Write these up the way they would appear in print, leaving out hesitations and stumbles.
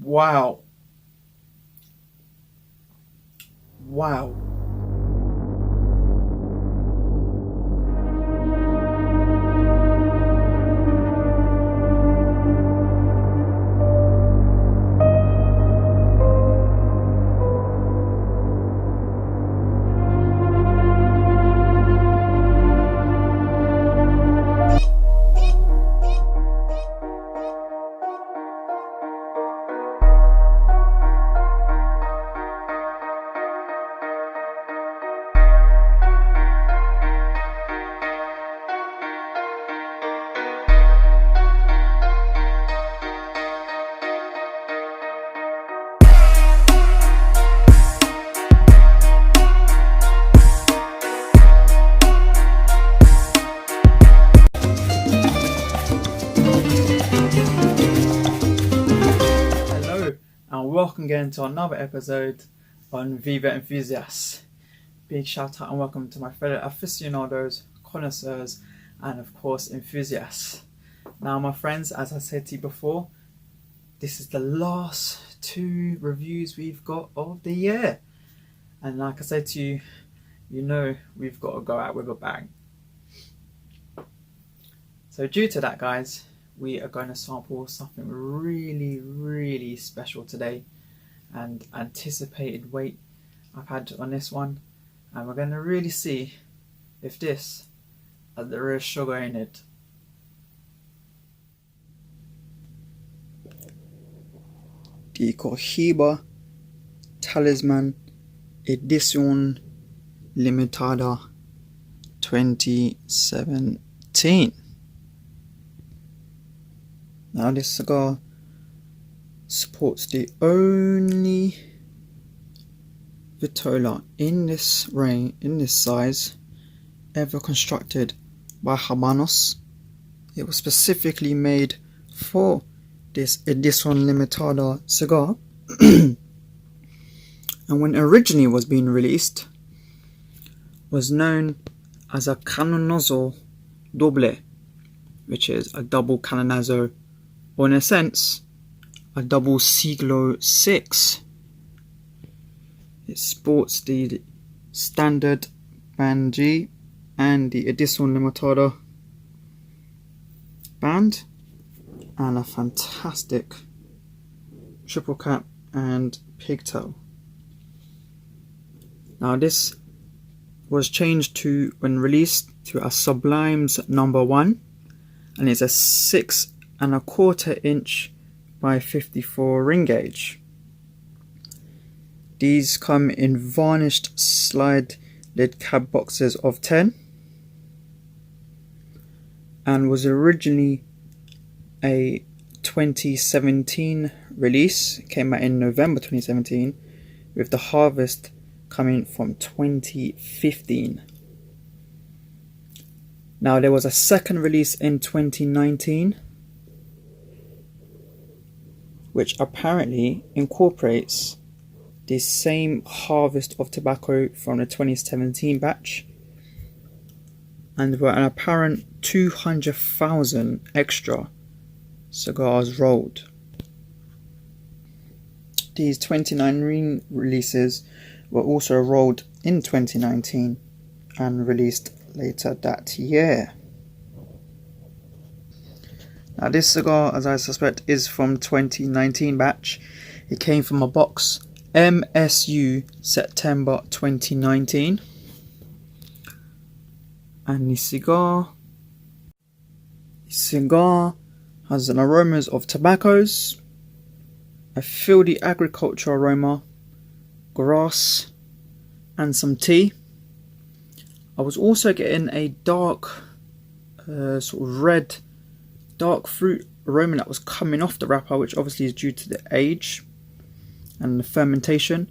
Wow. Wow. Welcome again to another episode on Viva Enthusiast. Big shout out and welcome to my fellow aficionados, connoisseurs, and of course enthusiasts. Now my friends, as I said to you before, this is the last 2 reviews we've got of the year. And like I said to you, you know we've got to go out with a bang. So due to that, guys, we are going to sample something really special today, and anticipated wait I've had on this one, and we're going to really see if this has the real sugar in it. The Cohiba Talísman Edícion Limitada 2017. Now this cigar supports the only vitola in this size ever constructed by Habanos. It was specifically made for this Edícion Limitada cigar and when originally was being released was known as a Canonazo Doble, which is a double Canonazo, or in a sense a double Siglo 6. It sports the standard band G and the Edícion Limitada band, and a fantastic triple cap and pigtail. Now this was changed to, when released, to a Sublime's number 1, and it's a 6¼ inch by 54 ring gauge. These come in varnished slide lid cab boxes of 10, and was originally a 2017 release. It came out in November 2017, with the harvest coming from 2015. Now there was a second release in 2019, which apparently incorporates the same harvest of tobacco from the 2017 batch, and were an apparent 200,000 extra cigars rolled. These 29 releases were also rolled in 2019 and released later that year. Now this cigar, as I suspect, is from 2019 batch. It came from a box MSU September 2019, and the cigar has an aromas of tobaccos, a fieldy agriculture aroma, grass, and some tea. I was also getting a dark sort of red dark fruit aroma that was coming off the wrapper, which obviously is due to the age and the fermentation.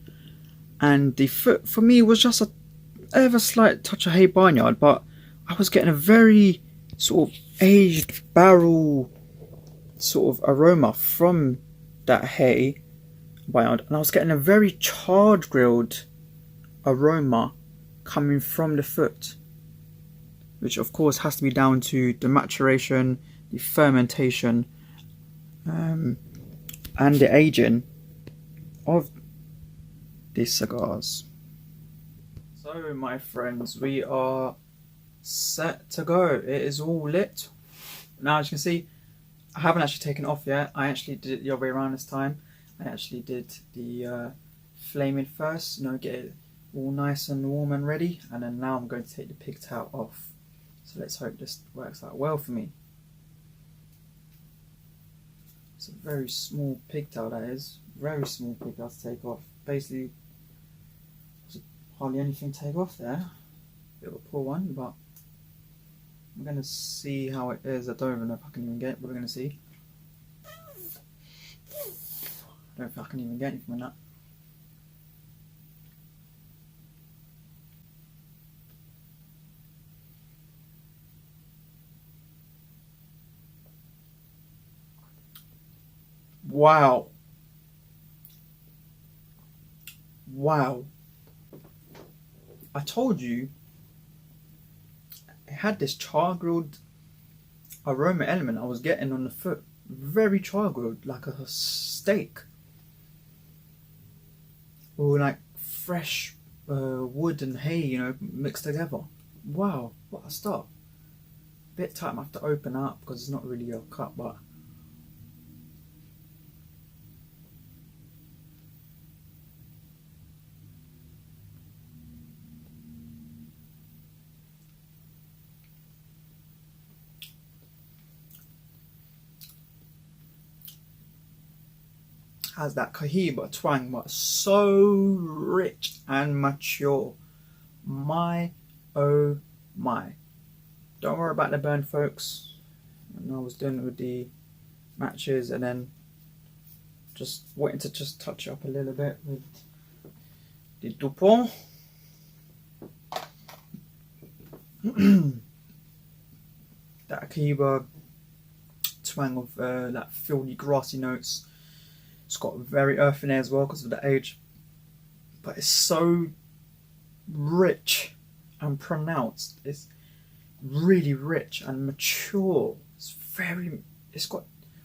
And the foot for me was just a ever slight touch of hay barnyard, but I was getting a very sort of aged barrel sort of aroma from that hay barnyard, and I was getting a very charred grilled aroma coming from the foot, which of course has to be down to the maturation, the fermentation, and the aging of these cigars. So my friends, we are set to go. It is all lit. Now as you can see, I haven't actually taken it off yet. I actually did it the other way around this time. I actually did the flaming first, you know, get it all nice and warm and ready, and then now I'm going to take the pigtail off. So let's hope this works out well for me. It's a very small pigtail, that is. Very small pigtail to take off. Basically, there's hardly anything to take off there. Bit of a poor one, but I'm going to see how it is. I don't even know if I can even get it, but we're going to see. I don't know if I can even get anything from that. Wow. Wow. I told you it had this char-grilled aroma element I was getting on the foot. Very char-grilled, like a steak. Or like fresh wood and hay, you know, mixed together. Wow, what a start. Bit tight, I have to open up because it's not really a cut, but has that Cohiba twang, but so rich and mature. My oh my. Don't worry about the burn, folks. And I was doing it with the matches and then just waiting to just touch it up a little bit with the Dupont. That Cohiba twang of that fieldy grassy notes. It's got very earthy in there as well because of the age, but it's so rich and pronounced. It's really rich and mature. It's got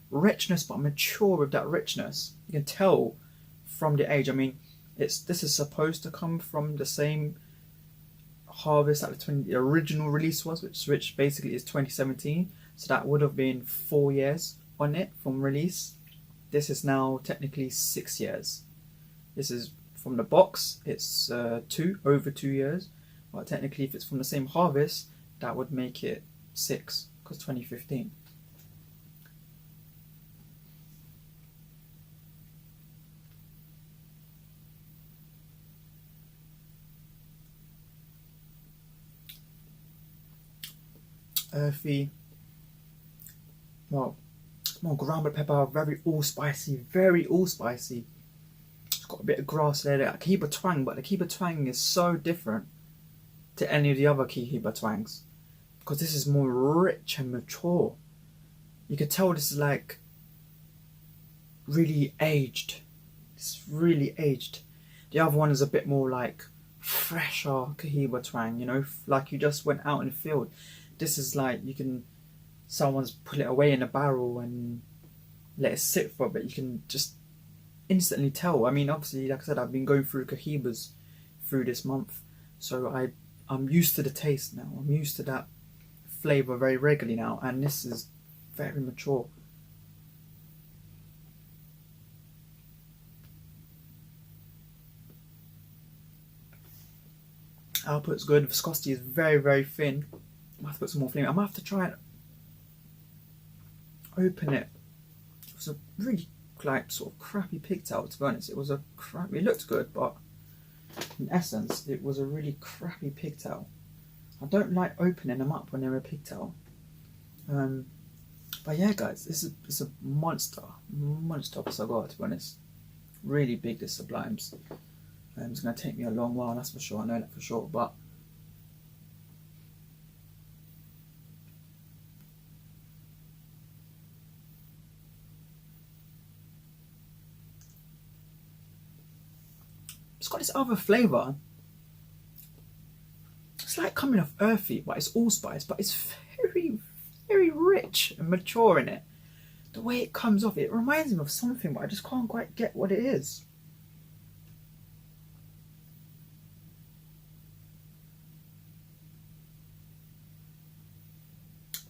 richness but mature with that richness. You can tell from the age. I mean, this is supposed to come from the same harvest that the original release was, which basically is 2017. So that would have been 4 years on it from release. This is now technically 6 years. This is from the box, it's over 2 years. But technically, if it's from the same harvest, that would make it 6, because 2015. Earthy. Well, more ground pepper, very allspicy, very allspicy. It's got a bit of grass there, that Cohiba twang, but the Cohiba twang is so different to any of the other Cohiba twangs because this is more rich and mature. You can tell this is like really aged. It's really aged. The other one is a bit more like fresher Cohiba twang, you know, like you just went out in the field. This is like someone's put it away in a barrel and let it sit for a bit. You can just instantly tell. I mean, obviously, like I said, I've been going through Cohibas through this month, so I'm used to the taste now. I'm used to that flavour very regularly now, and this is very mature. Output's good. Viscosity is very, very thin. I might have to put some more flame. I might have to try and open it. It was a really like sort of crappy pigtail, to be honest. It looked good, but in essence it was a really crappy pigtail. I don't like opening them up when they're a pigtail. But yeah guys, it's a monster of a cigar, to be honest. Really big, this Sublimes. It's going to take me a long while, that's for sure. I know that for sure, but it's got this other flavour. It's like coming off earthy, but it's allspice, but it's very, very rich and mature in it. the way it comes off, it reminds me of something, but I just can't quite get what it is.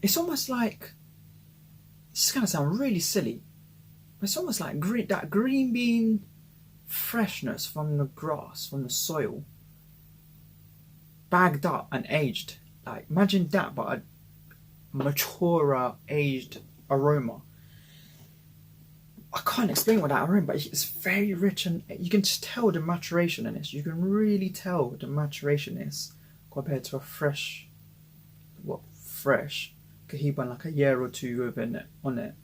It's almost like, this is going to sound really silly, but it's almost like that green bean freshness from the grass, from the soil, bagged up and aged. Like, imagine that, but a maturer, aged aroma. I can't explain what that aroma, but it's very rich, and you can just tell the maturation in this. You can really tell the maturation is compared to a fresh Cohiba, like a year or two on it.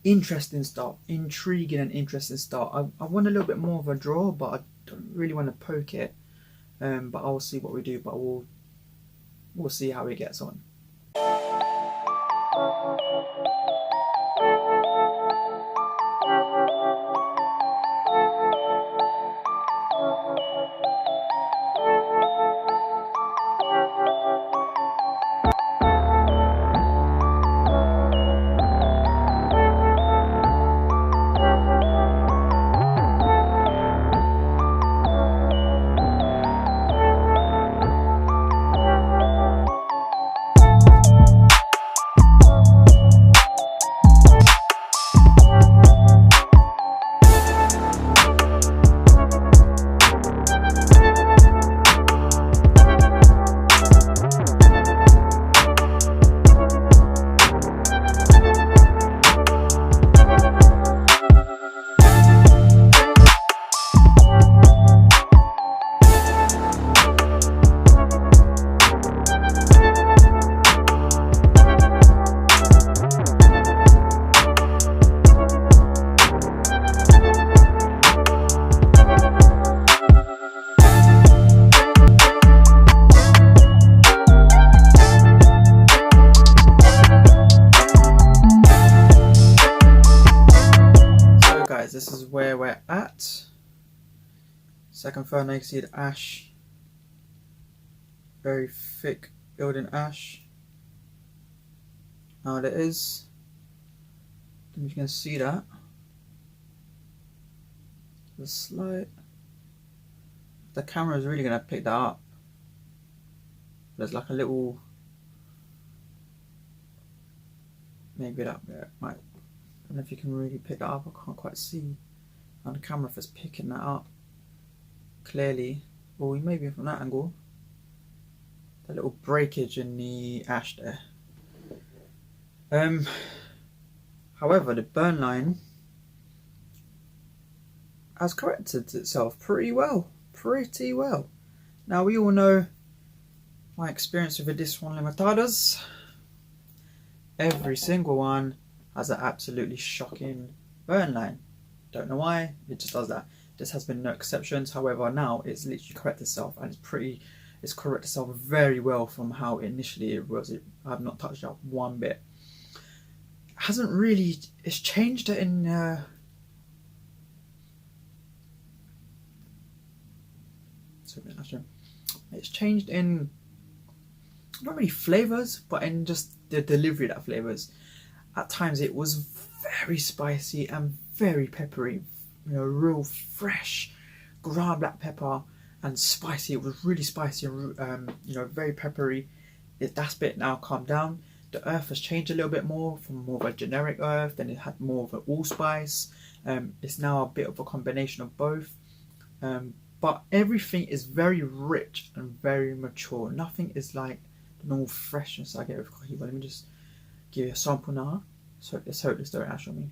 Interesting start, intriguing and interesting start. I want a little bit more of a draw, but I don't really want to poke it. But I'll see what we do. But we'll see how it gets on. This is where we're at. Second fern, you can see the ash, very thick building ash. Now there is, I don't know if you can see that, the slight, the camera is really going to pick that up. There's like a little, maybe that bit might, I don't know if you can really pick that up. I can't quite see on the camera if it's picking that up clearly, or maybe from that angle. That little breakage in the ash there. However, the burn line has corrected itself pretty well. Now we all know my experience with Edícion Limitadas. Every single one has an absolutely shocking burn line. Don't know why, it just does that. This has been no exceptions. However, now it's literally corrected itself, and it's corrected itself very well from how initially it was. I have not touched up one bit. Hasn't really, it's changed it in it's changed in not really flavors, but in just the delivery of that flavors. At times it was very spicy and very peppery, you know, real fresh ground black pepper and spicy. It was really spicy and you know, very peppery. That bit now calmed down. The earth has changed a little bit more from more of a generic earth, then it had more of an allspice. It's now a bit of a combination of both. But everything is very rich and very mature. Nothing is like the normal freshness I get with Cohiba. Let me just give you a sample now. So let's hope this don't ash on me.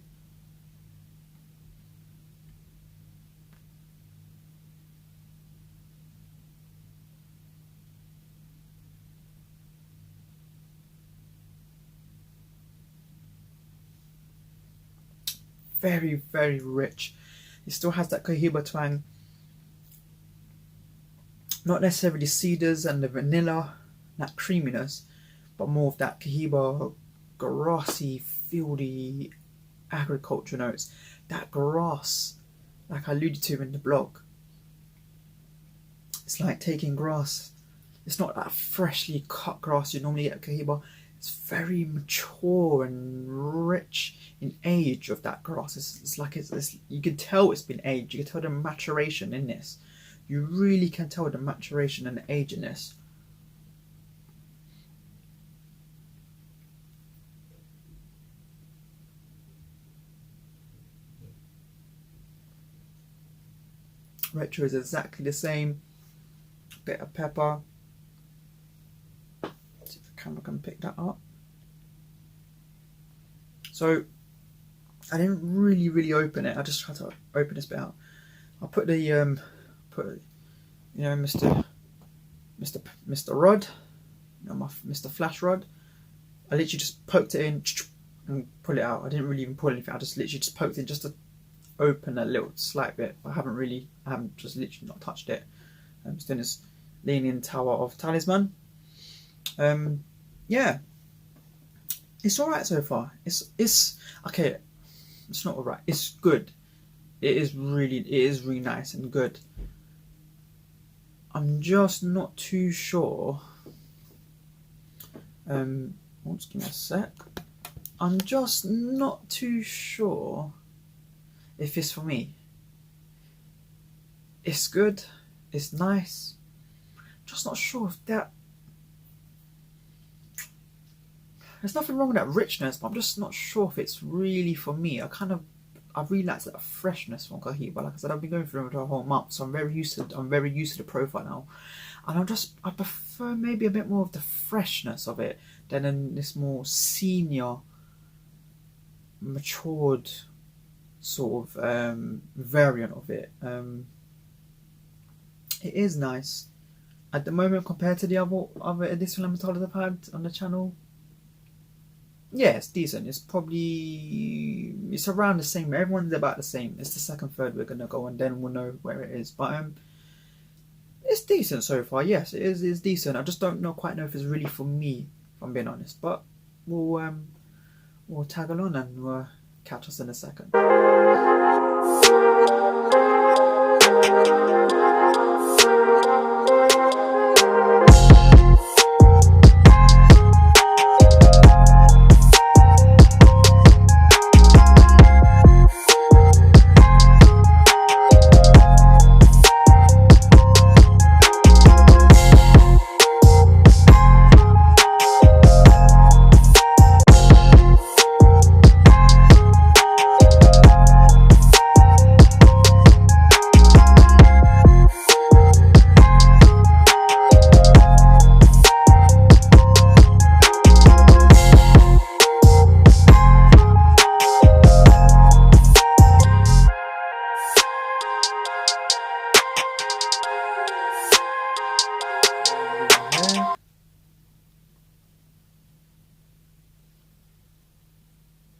Very, very rich. It still has that Cohiba twang. Not necessarily cedars and the vanilla, that creaminess, but more of that Cohiba grassy, fieldy agriculture notes. That grass, like I alluded to in the blog, it's like taking grass. It's not that freshly cut grass you normally get at Cohiba. It's very mature and rich in age of that grass. It's like it's you can tell it's been aged. You can tell the maturation in this. You really can tell the maturation and the age in this. Retro is exactly the same. Bit of pepper. See if the camera can pick that up. So I didn't really open it. I just tried to open this bit out. I'll put the Mr. Rod, Mr. Flash Rod. I literally just poked it in and pull it out. I didn't really even pull anything. I just literally just poked it in just to open a little slight bit. I haven't just literally not touched it. I'm just doing this Leaning Tower of Talísman. Yeah, it's alright so far. It's okay. It's not alright. It's good. It is really nice and good. I'm just not too sure. Just give me a sec. I'm just not too sure if it's for me. It's good. It's nice. Just not sure if that. There's nothing wrong with that richness, but I'm just not sure if it's really for me. I really like that freshness from Cohiba. Like I said, I've been going through it for a whole month, so I'm very used to the profile now. And I prefer maybe a bit more of the freshness of it than in this more senior, matured sort of variant of it. It is nice at the moment compared to the other Edícion Limitada I've had on the channel. Yeah, it's decent. It's around the same. Everyone's about the same. It's the second, third we're gonna go, and then we'll know where it is. But it's decent so far. Yes, it is. It's decent. I just don't quite know if it's really for me, if I'm being honest. But we'll tag along and we'll catch us in a second.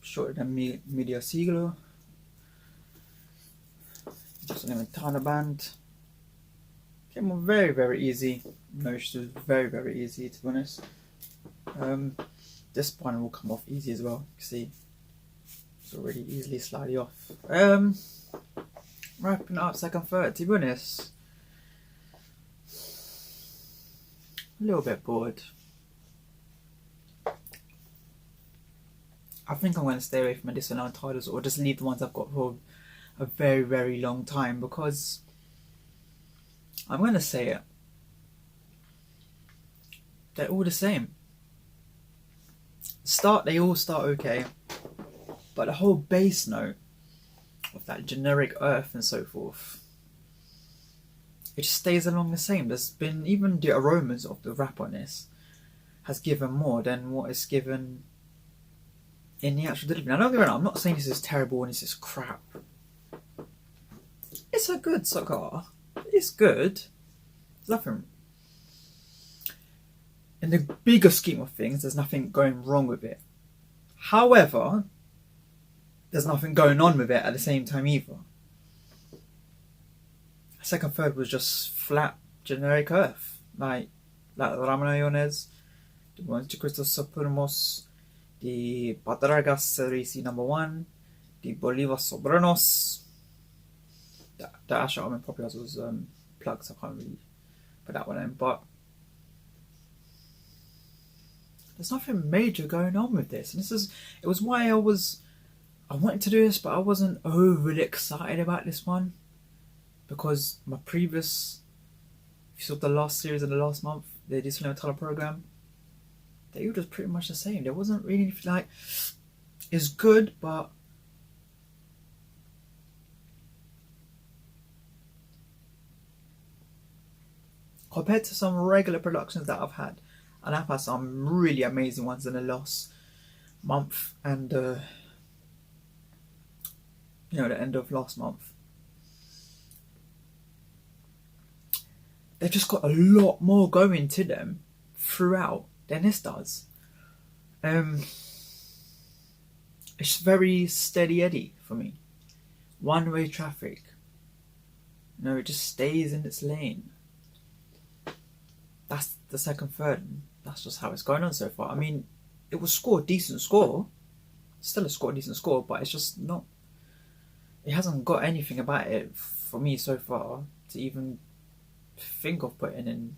Shorter than medio siglo. Just an Limitada band. Came on very easy. No issues, very easy to be honest. This one will come off easy as well. You see, it's already easily sliding off. Wrapping up second, third. To be honest, a little bit bored. I think I'm going to stay away from Edícion Limitadas or just leave the ones I've got for a very long time, because I'm going to say it, they're all the same. They all start okay, but the whole bass note of that generic earth and so forth, it just stays along the same. There's been, even the aromas of the wrap on this has given more than what is given in the actual delivery. Now don't get me wrong, I'm not saying this is terrible and this is crap. It's a good cigar. It's good. There's nothing. In the bigger scheme of things, there's nothing going wrong with it. However, there's nothing going on with it at the same time either. Second, third was just flat, generic earth. Like Ramanayones, the Monte Cristo Supremos, the Patragas Cerisi #1, the Bolivar Sobranos. The Asher Armin Populars was plugged, so I can't really put that one in. But there's nothing major going on with this. And it was why I wanted to do this, but I wasn't overly excited about this one. Because my previous, if you saw the last series in the last month, the Edícion Limitada program, they were just pretty much the same. There wasn't really, like, it's good, but compared to some regular productions that I've had, and I've had some really amazing ones in the last month and the end of last month, they've just got a lot more going to them throughout than this does. It's very steady Eddie for me. One-way traffic. It just stays in its lane. That's the second third. That's just how it's going on so far. I mean, it will score a decent score. Still a decent score, but it's just not... It hasn't got anything about it for me so far to even think of putting in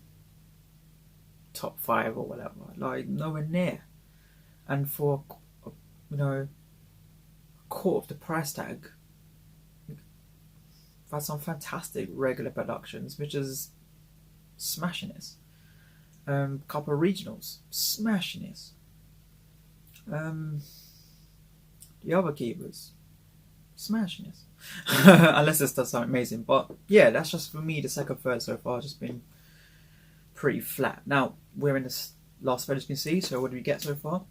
top 5 or whatever. Like, nowhere near. And for, a quarter of the price tag, I've had some fantastic regular productions, which is smashing this. Couple of regionals, smashing this. The other keepers, smashing this. Unless it's does something amazing. But yeah, that's just for me, the second third so far just been pretty flat. Now, we're in this last third, as you can see, so what do we get so far?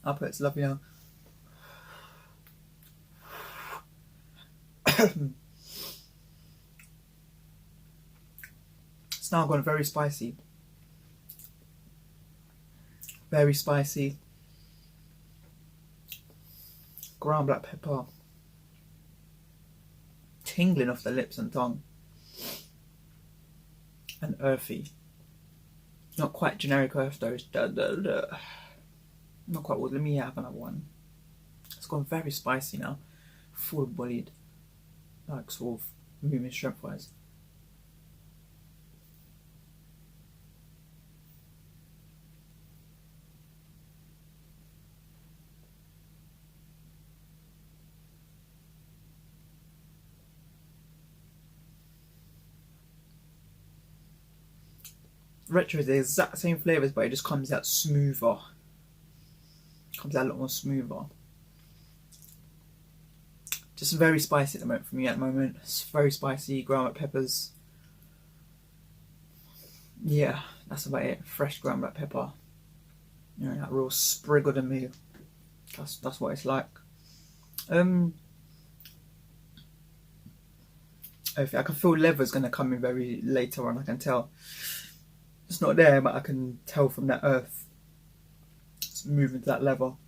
I'll put it's lovely now. It's now gone very spicy. Very spicy. Ground black pepper. Tingling off the lips and tongue. And earthy. Not quite generic earth though. Not quite. Well, let me have another one. It's gone very spicy now. Full bodied. Like sort of movement strength wise. Retro is the exact same flavours, but it just comes out smoother. Comes out a lot more smoother. Just very spicy at the moment for me at the moment. It's very spicy, ground black peppers. Yeah, that's about it. Fresh ground black pepper. That real sprig of the meal. That's what it's like. I can feel leather's gonna come in very later on, I can tell. It's not there, but I can tell from that earth. It's moving to that level.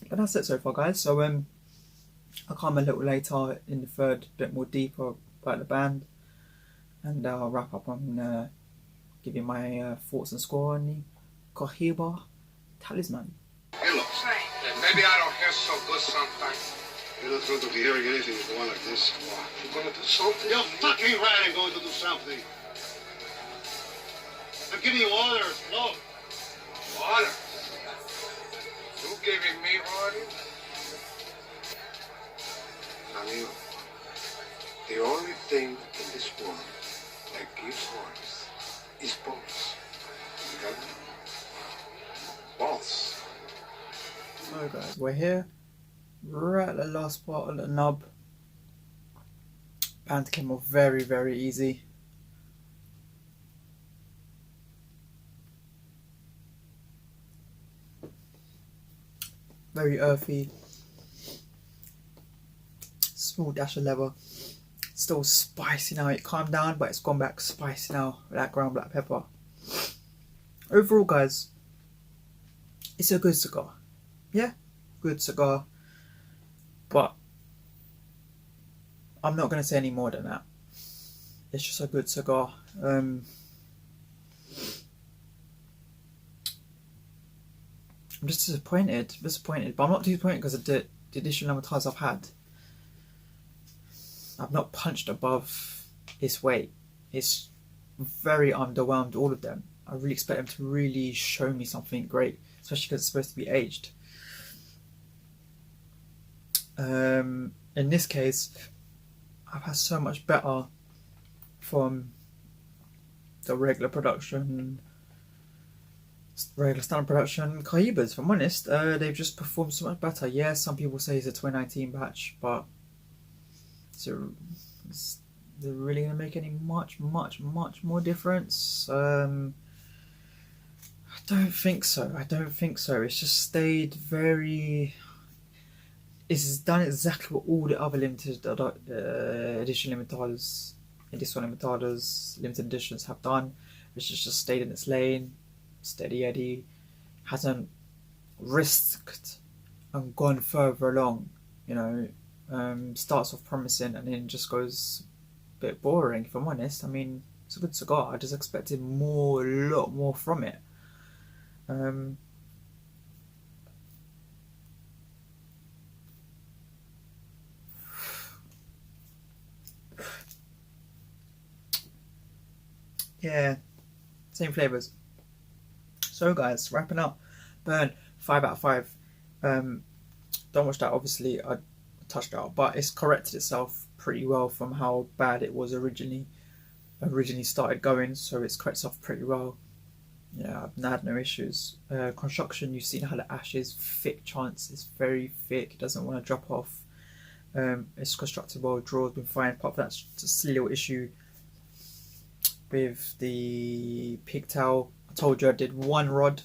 But that's it so far, guys. So I'll come a little later in the third, a bit more deeper about the band, and I'll wrap up on giving my thoughts and score on the Cohiba Talísman. Hey, look, maybe I don't hear so good sometimes. You're not going to be hearing anything if you want like this. What? You're going to do something? You're fucking right, I'm going to do something. I'm giving you orders, look. Orders? You giving me orders? Amigo, the only thing in this world that gives orders is balls. You got it? Balls. So guys, we're here. Right at the last part of the nub. Band came off very, very easy. Very earthy. Small dash of leather. Still spicy now. It calmed down, but it's gone back spicy now with that ground black pepper. Overall, guys, it's a good cigar. Yeah, good cigar. But I'm not going to say any more than that. It's just a good cigar. I'm just disappointed. But I'm not disappointed because of the Edícion Limitadas I've had. I've not punched above its weight. It's very underwhelmed, all of them. I really expect them to really show me something great, especially because it's supposed to be aged. In this case, I've had so much better from the regular standard production Cohibas, if I'm honest. They've just performed so much better. Yeah, some people say it's a 2019 batch, but they're really going to make any much more difference? I don't think so. It's just stayed very... It's done exactly what all the other limited Edícion Limitadas limited editions have done. It's just stayed in its lane, steady Eddie, hasn't risked and gone further along, you know. Starts off promising and then just goes a bit boring, if I'm honest. I mean, it's a good cigar. I just expected a lot more from it. Yeah, same flavours. So guys, wrapping up, Burn 5 out of 5. Don't watch that, obviously. I touched out, but it's corrected itself pretty well from how bad it was originally started going, so it's corrected itself pretty well. Yeah, I've had no issues. Construction, you've seen how the ash is thick, chance it's very thick, it doesn't want to drop off. It's constructed well, draw's been fine, apart from that just a little issue with the pigtail. I told you I did one rod,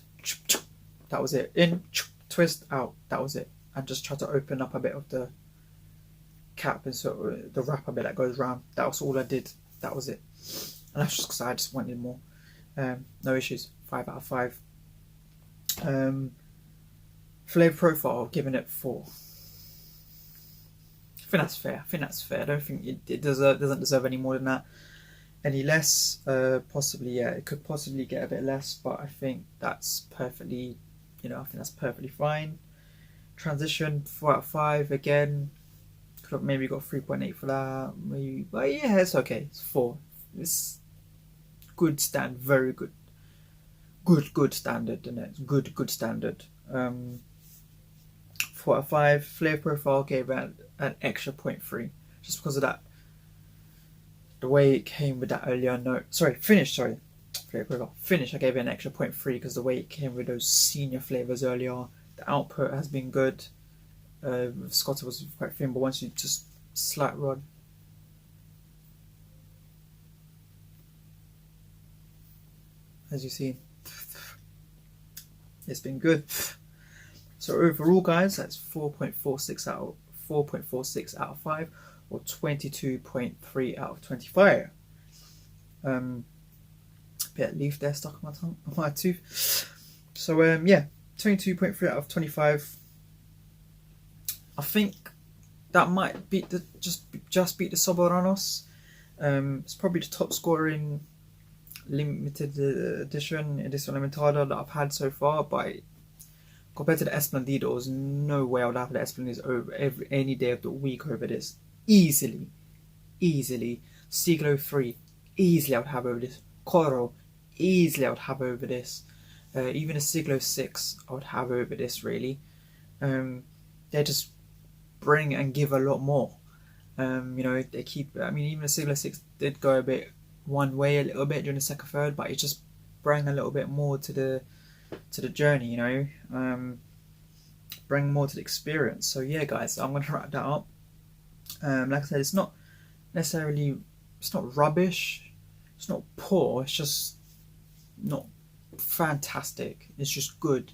that was it, in, twist, out, that was it. I just tried to open up a bit of the cap and sort of the wrapper bit that goes round. That was all I did. That was it. And that's just because I just wanted more. No issues. 5 out of 5. Flavor profile, giving it 4. I think that's fair. I don't think it doesn't deserve any more than that. Any less, possibly, yeah, it could possibly get a bit less, but I think that's perfectly, fine. Transition, 4 out of 5 again. Could have maybe got 3.8 for that. Maybe, but yeah, it's okay. It's 4. It's good stand, very good. Good standard, isn't it? Good standard. 4 out of 5. Flavor profile gave it an extra 0.3, just because of that. The way it came with that earlier note. Finish. Flavor profile. Finish, I gave it an extra 0.3 because the way it came with those senior flavors earlier. The output has been good. Scotta was quite thin, but once you just slight rod, as you see, it's been good. So overall, guys, that's 4.46 out of 5, or 22.3 out of 25. Bit of leaf there stuck on my tooth. So yeah, 22.3 out of 25. I think that might beat just beat the Soberanos. It's probably the top scoring limited edition Edícion Limitada that I've had so far, but compared to the Esplendidos, no way I would have the Esplendidos over any day of the week over this. Easily. Siglo 3, easily I would have over this. Coro, easily I would have over this. Even a Siglo 6 I would have over this, really. They just bring and give a lot more. They keep, even a Siglo 6 did go a bit one way a little bit during the second third, but it just bring a little bit more to the journey, bring more to the experience. So yeah, guys, I'm gonna wrap that up. Like I said, it's not rubbish, it's not poor, it's just not fantastic. It's just good,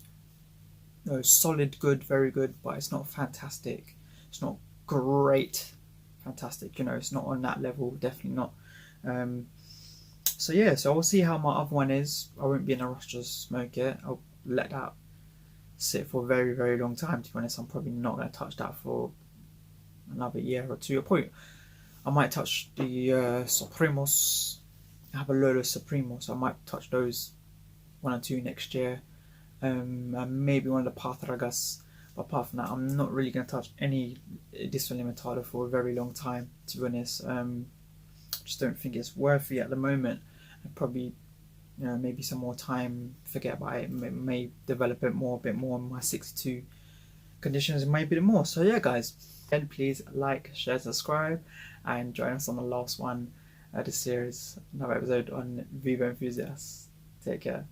solid good, very good, but it's not fantastic. It's not great, fantastic. It's not on that level, definitely not. So yeah, so I'll see how my other one is. I won't be in a rush to smoke it. I'll let that sit for a very, very long time. To be honest, I'm probably not going to touch that for another year or two. I might touch the Supremos. I have a load of Supremos, so I might touch those 1 or 2 next year. and maybe one of the Pathragas. But apart from that, I'm not really going to touch any Edícion Limitada for a very long time, to be honest. Just don't think it's worth it at the moment. And probably, maybe some more time, forget about it, may develop it more, a bit more in my 62 conditions, maybe more. So yeah, guys, and please like, share, subscribe, and join us on the last one of the series, another episode on Viva Enthusiast. Take care.